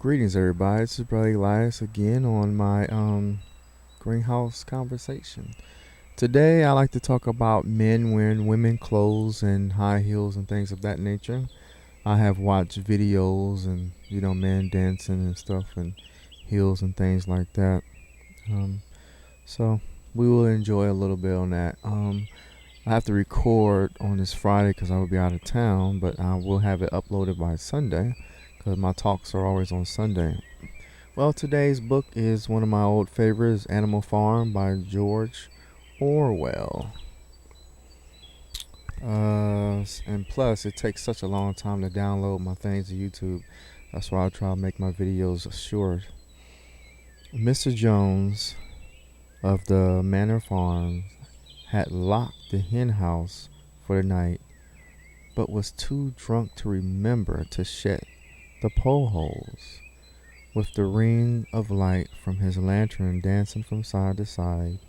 Greetings, everybody. This is Brother Elias again on my greenhouse conversation. Today, I like to talk about men wearing women clothes and high heels and things of that nature. I have watched videos and men dancing and stuff and heels and things like that. Um, so we will enjoy a little bit on that. I have to record on this Friday because I will be out of town, but I will have it uploaded by Sunday because my talks are always on Sunday. Well, today's book is one of my old favorites, Animal Farm by George Orwell. And plus, it takes such a long time to download my things to YouTube. That's why I try to make my videos short. Mr. Jones of the Manor Farm had locked the hen house for the night, but was too drunk to remember to shut the pole holes. With the ring of light from his lantern dancing from side to side,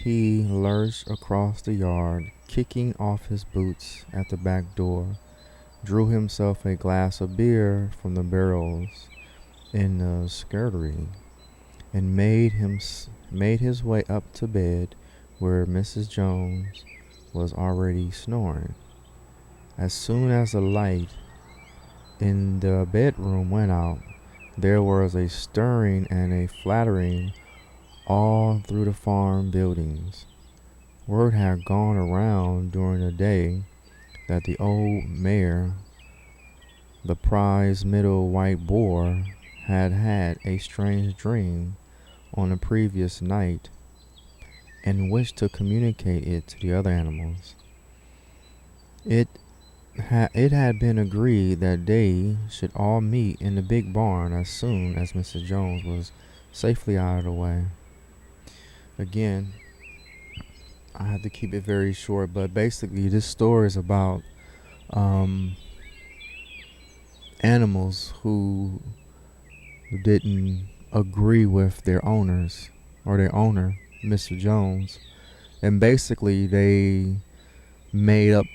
he lurched across the yard, kicking off his boots at the back door, drew himself a glass of beer from the barrels in the scullery, and made his way up to bed where Mrs. Jones was already snoring. As soon as the light in the bedroom went out, there was a stirring and a flattering all through the farm buildings. Word had gone around during the day that the old mare, the prize middle white boar, had had a strange dream on the previous night and wished to communicate it to the other animals. It had been agreed that they should all meet in the big barn as soon as Mrs. Jones was safely out of the way. Again, I have to keep it very short, but basically this story is about animals who didn't agree with their owners or their owner, Mr. Jones, and basically they made up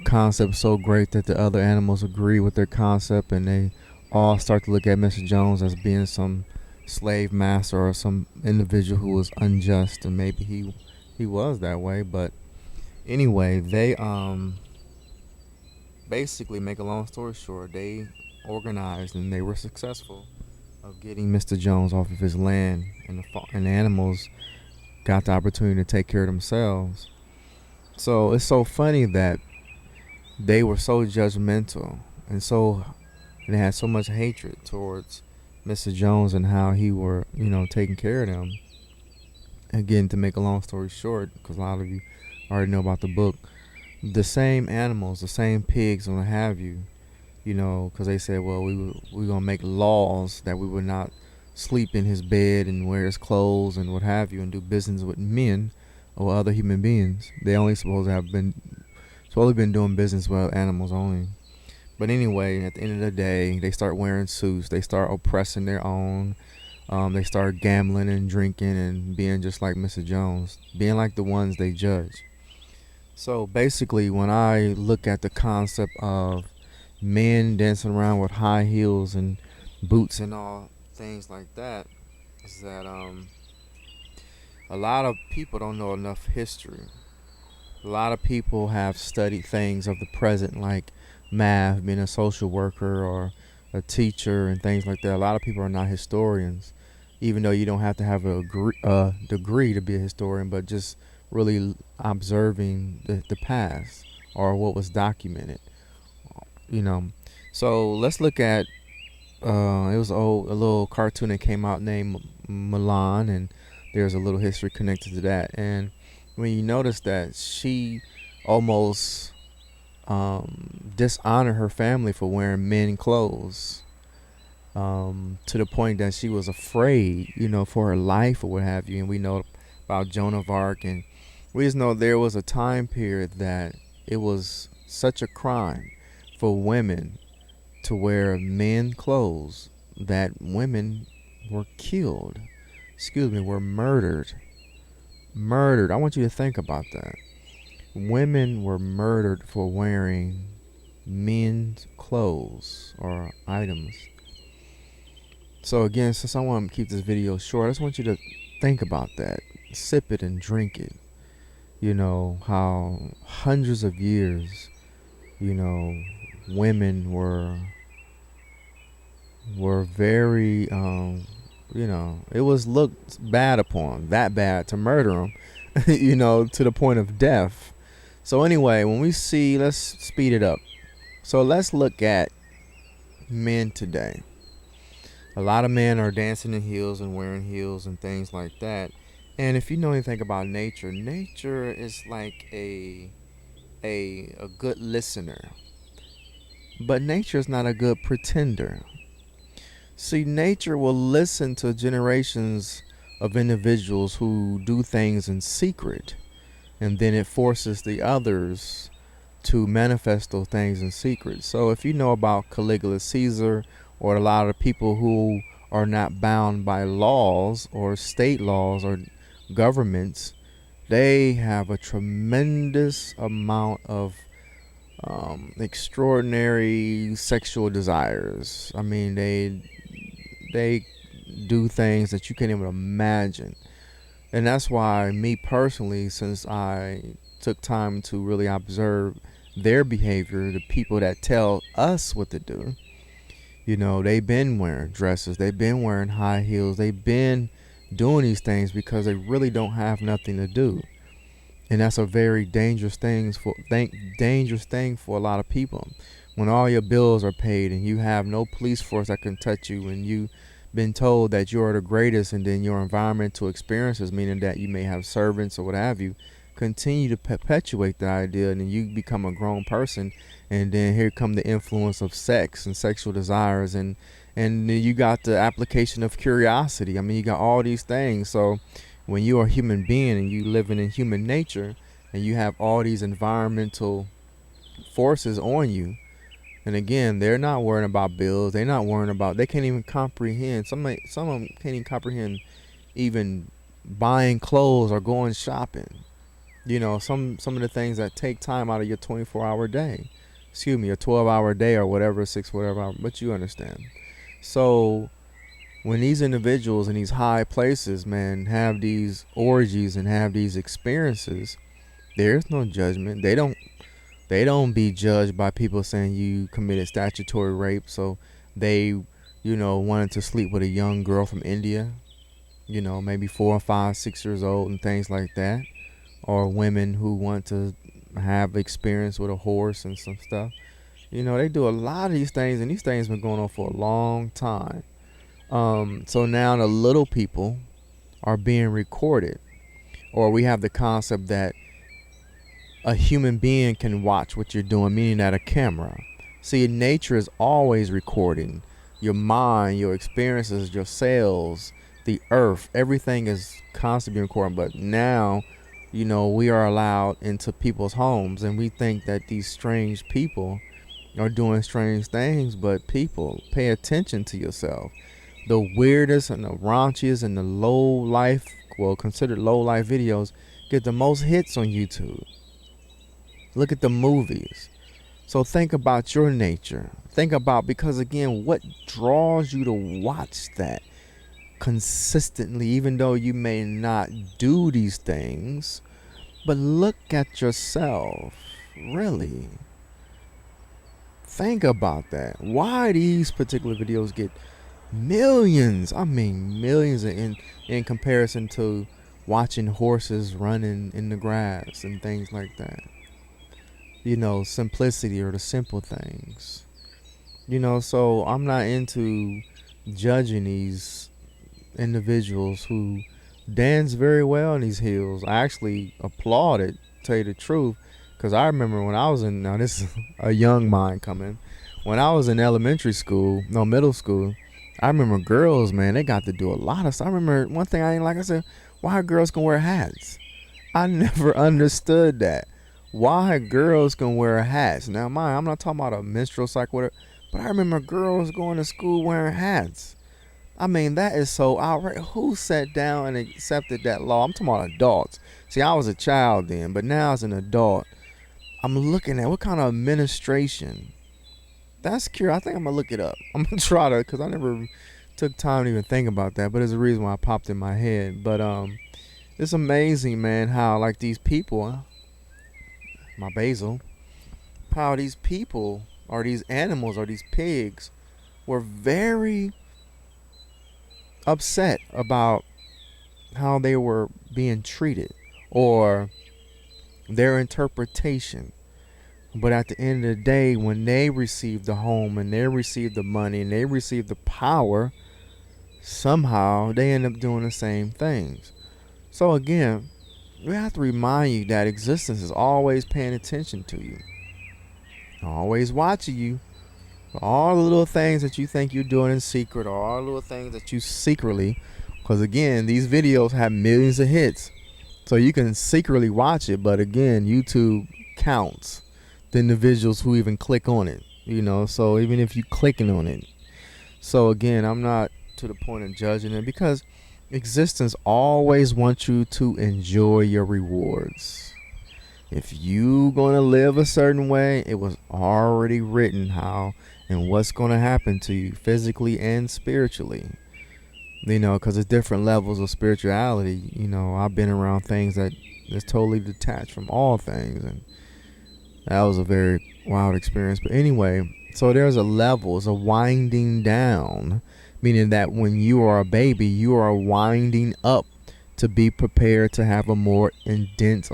concept so great that the other animals agree with their concept, and they all start to look at Mr. Jones as being some slave master or some individual who was unjust, and maybe he was that way. But anyway, they basically, make a long story short, they organized and they were successful of getting Mr. Jones off of his land, and the animals got the opportunity to take care of themselves. So it's so funny that they were so judgmental and they had so much hatred towards Mr. Jones and how he were, taking care of them. Again, to make a long story short, because a lot of you already know about the book, the same animals, the same pigs and what have you, because they said, well, we're gonna make laws that we would not sleep in his bed and wear his clothes and what have you, and do business with men or other human beings. They only supposed to been doing business with animals only. But anyway, at the end of the day, they start wearing suits. They start oppressing their own. They start gambling and drinking and being just like Mr. Jones, being like the ones they judge. So basically, when I look at the concept of men dancing around with high heels and boots and all things like that, is that a lot of people don't know enough history. A lot of people have studied things of the present, like math, being a social worker or a teacher and things like that. A lot of people are not historians, even though you don't have to have a degree to be a historian, but just really observing the past or what was documented. You know, so let's look at. It was a little cartoon that came out named Milan, and there's a little history connected to that. And when you notice that she almost dishonored her family for wearing men clothes, to the point that she was afraid, for her life or what have you. And we know about Joan of Arc, and we just know there was a time period that it was such a crime for women to wear men clothes that women were killed. Were murdered. Murdered. I want you to think about that. Women were murdered for wearing men's clothes or items. So again, since I want to keep this video short, I just want you to think about that. Sip it and drink it. You know, how hundreds of years, you know, women were very, you know, it was looked bad upon, that bad to murder them, you know, to the point of death. So anyway, when we see, let's speed it up. So let's look at men today. A lot of men are dancing in heels and wearing heels and things like that. And if you know anything about nature, nature is like a good listener, but nature is not a good pretender. See, nature will listen to generations of individuals who do things in secret, and then it forces the others to manifest those things in secret. So if you know about Caligula Caesar, or a lot of people who are not bound by laws or state laws or governments, they have a tremendous amount of extraordinary sexual desires. I mean, they do things that you can't even imagine. And that's why me personally, since I took time to really observe their behavior, the people that tell us what to do, you know, they've been wearing dresses, they've been wearing high heels, they've been doing these things because they really don't have nothing to do. And that's a very dangerous thing for a lot of people. When all your bills are paid and you have no police force that can touch you, and you've been told that you're the greatest, and then your environmental experiences, meaning that you may have servants or what have you, continue to perpetuate the idea, and then you become a grown person, and then here come the influence of sex and sexual desires, and then you got the application of curiosity. I mean, you got all these things. So when you are a human being and you living in human nature, and you have all these environmental forces on you, and again, they're not worrying about bills, they're not worrying about, they can't even comprehend, some of them can't even comprehend even buying clothes or going shopping. You know, some of the things that take time out of your 24-hour day, excuse me, your 12-hour day, or whatever, six whatever hour, but you understand. So when these individuals in these high places, man, have these orgies and have these experiences, there's no judgment. They don't be judged by people saying you committed statutory rape. So they, you know, wanted to sleep with a young girl from India, you know, maybe 4 or 5, 6 years old and things like that. Or women who want to have experience with a horse and some stuff. You know, they do a lot of these things, and these things been going on for a long time. So now the little people are being recorded, or we have the concept that a human being can watch what you're doing, meaning that a camera. See, nature is always recording your mind, your experiences, your cells, the earth. Everything is constantly recording. But now, you know, we are allowed into people's homes, and we think that these strange people are doing strange things. But people, pay attention to yourself. The weirdest and the raunchiest and the low life, well, considered low life videos get the most hits on YouTube. Look at the movies. So think about your nature. Think about, because again, what draws you to watch that consistently, even though you may not do these things, but look at yourself. Really. Think about that. Why these particular videos get millions? I mean, millions in comparison to watching horses running in the grass and things like that. You know, simplicity or the simple things. You know, so I'm not into judging these individuals who dance very well in these heels. I actually applaud it, to tell you the truth, because I remember when I was in, now this is a young mind coming, when I was in elementary school, no, middle school, I remember girls, man, they got to do a lot of stuff. I remember one thing I ain't like, I said, why girls can wear hats? I never understood that. Why girls can wear hats? Now, I'm not talking about a menstrual cycle, whatever, but I remember girls going to school wearing hats. I mean, that is so outrageous. Who sat down and accepted that law? I'm talking about adults. See, I was a child then, but now as an adult, I'm looking at what kind of administration. That's curious. I think I'm going to look it up. I'm going to try to, because I never took time to even think about that, but there's a reason why it popped in my head. But it's amazing, man, how like these people, my basil, how these people or these animals or these pigs were very upset about how they were being treated or their interpretation. But at the end of the day, when they received the home and they received the money and they received the power, somehow they end up doing the same things. So again, we have to remind you that existence is always paying attention to you, always watching you for all the little things that you think you're doing in secret, or all the little things that you secretly, because again, these videos have millions of hits. So you can secretly watch it, but again, YouTube counts the individuals who even click on it. So even if you clicking on it. So again, I'm not to the point of judging it, because existence always wants you to enjoy your rewards. If you gonna live a certain way, it was already written how and what's gonna happen to you physically and spiritually. Because there's different levels of spirituality. I've been around things that is totally detached from all things, and that was a very wild experience. But anyway, so there's a levels of winding down, meaning that when you are a baby, you are winding up to be prepared to have a more dense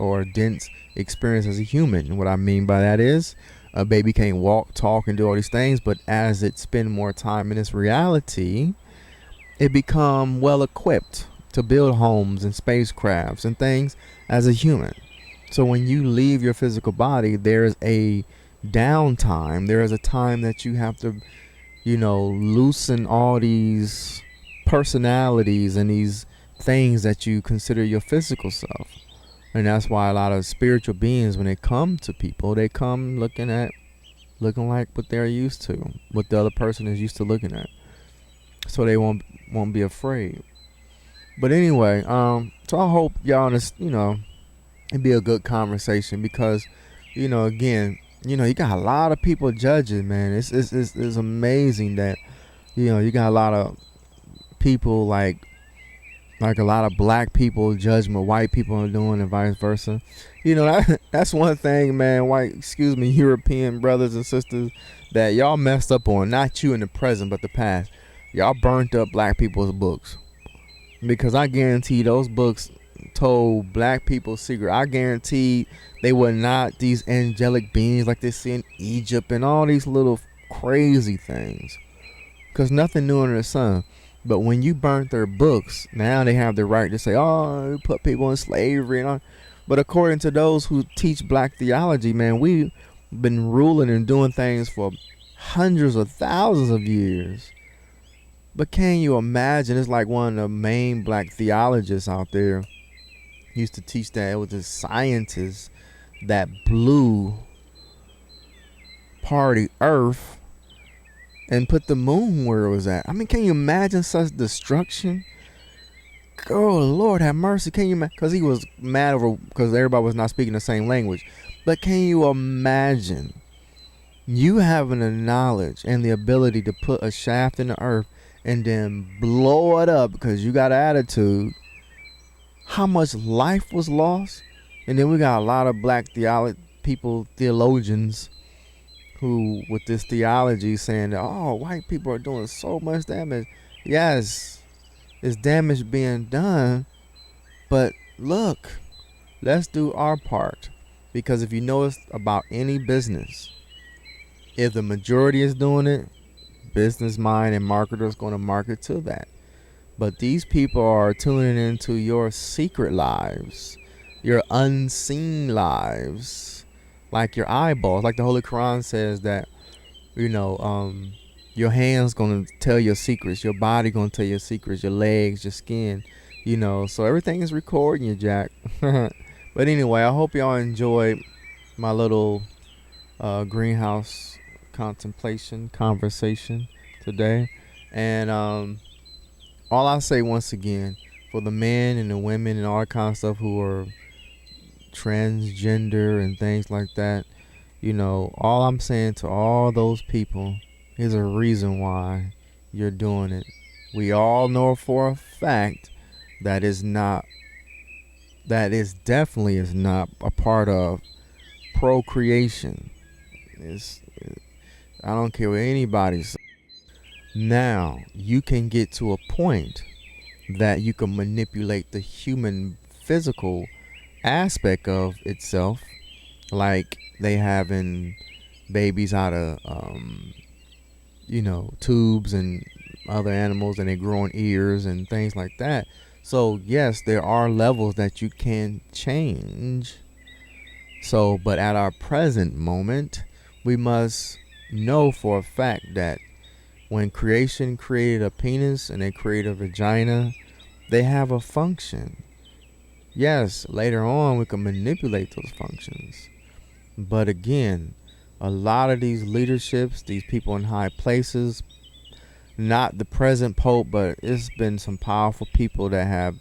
experience as a human. And what I mean by that is a baby can't walk, talk, and do all these things, but as it spends more time in this reality, it become well equipped to build homes and spacecrafts and things as a human. So when you leave your physical body, there's a downtime. There is a time that you have to, loosen all these personalities and these things that you consider your physical self. And that's why a lot of spiritual beings, when they come to people, they come looking like what they're used to, what the other person is used to looking at. So they won't be afraid. But anyway, so I hope y'all it'd be a good conversation, because, again, you got a lot of people judging, man. It's amazing that, you got a lot of people like a lot of black people judge what white people are doing and vice versa. That's one thing, man. European brothers and sisters, that y'all messed up on. Not you in the present, but the past. Y'all burnt up black people's books, because I guarantee those books told black people's secret. I guarantee they were not these angelic beings like they see in Egypt and all these little crazy things, because nothing new under the sun. But when you burnt their books, now they have the right to say, oh, you put people in slavery and all. But according to those who teach black theology, man, we've been ruling and doing things for hundreds of thousands of years. But can you imagine? It's like one of the main black theologists out there used to teach that it was the scientists that blew party Earth and put the moon where it was at. I mean, can you imagine such destruction? Oh, Lord have mercy. Can you imagine? Because he was mad over, because everybody was not speaking the same language. But can you imagine you having the knowledge and the ability to put a shaft in the earth and then blow it up because you got an attitude? How much life was lost? And then we got a lot of black theologians who, with this theology, saying that, oh, white people are doing so much damage. Yes, it's damage being done, but look, let's do our part. Because if you notice about any business, if the majority is doing it, business mind and marketers going to market to that. But these people are tuning into your secret lives, your unseen lives, like your eyeballs. Like the Holy Quran says that, your hands gonna tell your secrets, your body gonna tell your secrets, your legs, your skin, So everything is recording you, Jack. But anyway, I hope y'all enjoyed my little greenhouse contemplation conversation today. And all I say once again, for the men and the women and all that kind of stuff who are transgender and things like that, all I'm saying to all those people is a reason why you're doing it. We all know for a fact that is not that is definitely is not a part of procreation. It's, I don't care what anybody says. Now you can get to a point that you can manipulate the human physical aspect of itself, like they having babies out of tubes and other animals, and they growing ears and things like that. So yes, there are levels that you can change. So, but at our present moment, we must know for a fact that when creation created a penis and they created a vagina, they have a function. Yes, later on we can manipulate those functions. But again, a lot of these leaderships, these people in high places, not the present pope, but it's been some powerful people that have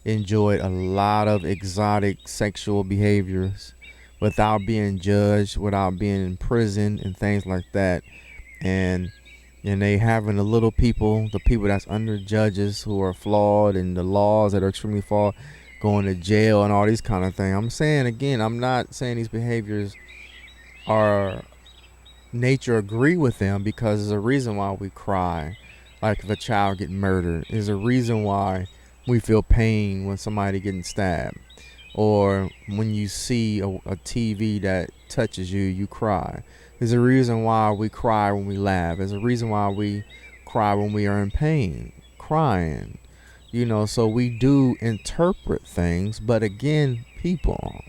enjoyed a lot of exotic sexual behaviors without being judged, without being in prison and things like that. And they having the people that's under judges who are flawed, and the laws that are extremely flawed, going to jail and all these kind of things. I'm saying again, I'm not saying these behaviors are nature agree with them, because there's a reason why we cry like if a child get murdered. There's a reason why we feel pain when somebody getting stabbed, or when you see a TV that touches you, you cry. There's a reason why we cry when we laugh. There's a reason why we cry when we are in pain, crying. So we do interpret things, but again, people,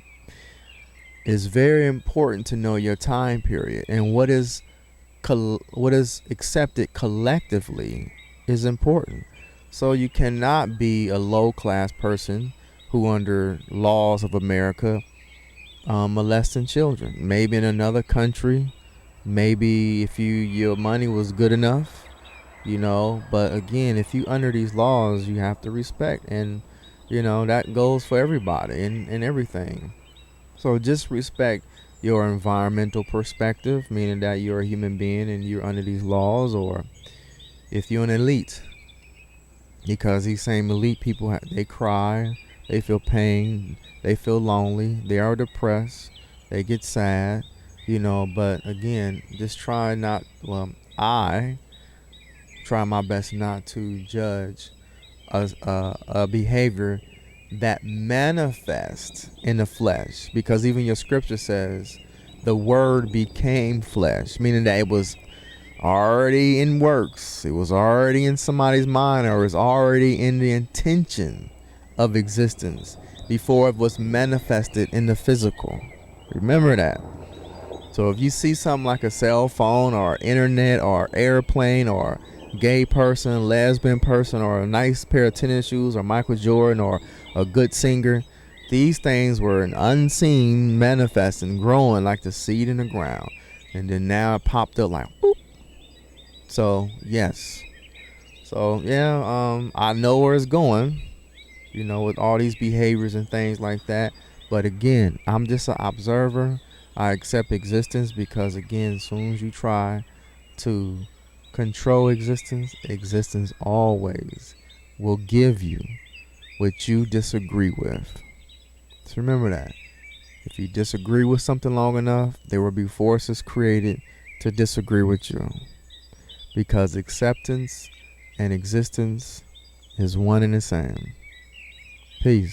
it's very important to know your time period, and what is accepted collectively is important. So you cannot be a low class person who, under laws of America, molesting children. Maybe in another country, maybe if your money was good enough, But again, if you under these laws, you have to respect, and that goes for everybody and everything. So just respect your environmental perspective, meaning that you're a human being and you're under these laws, or if you're an elite, because these same elite people, they cry, they feel pain, they feel lonely, they are depressed, they get sad, But again, just try not. Well, I try my best not to judge a behavior that manifests in the flesh, because even your scripture says the word became flesh, meaning that it was already in works, it was already in somebody's mind, or it was already in the intention of existence before it was manifested in the physical. Remember that. So if you see something like a cell phone or internet or airplane or gay person, lesbian person, or a nice pair of tennis shoes, or Michael Jordan, or a good singer, these things were an unseen manifesting, growing like the seed in the ground, and then now it popped up like boop. So yes, so yeah, I know where it's going, with all these behaviors and things like that. But again, I'm just an observer. I accept existence, because again, as soon as you try to control existence, existence always will give you what you disagree with. So remember that. If you disagree with something long enough, there will be forces created to disagree with you, because acceptance and existence is one and the same. Peace.